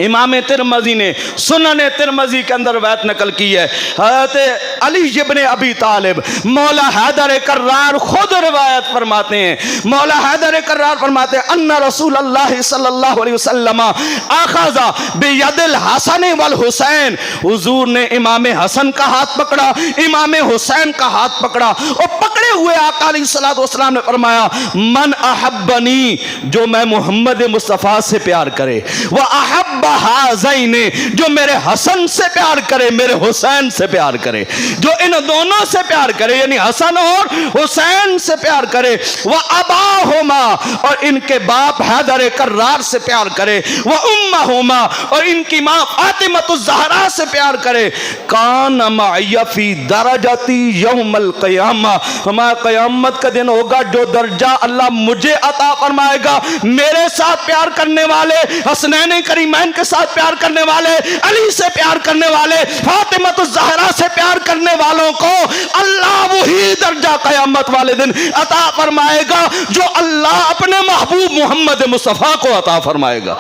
امام ترمذی نے سنن ترمذی کے اندر روایت نقل کی ہے، حضرت علی ابن ابی طالب مولا حیدر کرار خود روایت فرماتے ہیں، مولا حیدر کرار فرماتے ہیں ان رسول اللہ صلی اللہ علیہ وسلم اخذ بید الحسن والحسین، حضور نے امام حسن کا ہاتھ پکڑا، امام حسین کا ہاتھ پکڑا، اور پکڑے ہوئے آقا علیہ السلام نے فرمایا من احبنی، جو میں محمد مصطفیٰ سے پیار کرے، وَأَحَبَّ هَذَيْنِ، جو میرے حسن سے پیار کرے، میرے حسین سے پیار کرے، جو ان دونوں سے پیار کرے یعنی حسن اور حسین سے پیار کرے، وَأَبَاهُمَا، اور ان کے باپ حیدر کرار سے پیار کرے، وَأُمَّهُمَا، اور ان کی ماں فاطمۃ الزہرا سے پیار کرے، کان معی فی درجتی یوم القیامہ، ہمارا قیامت کا دن ہوگا جو درجہ اللہ مجھے عطا فرمائے گا، میرے ساتھ پیار کرنے والے، حسنین کریمین کے ساتھ پیار کرنے والے، علی سے پیار کرنے والے، فاطمۃ الزہرا سے پیار کرنے والوں کو اللہ وہی درجہ قیامت والے دن عطا فرمائے گا جو اللہ اپنے محبوب محمد مصطفیٰ کو عطا فرمائے گا۔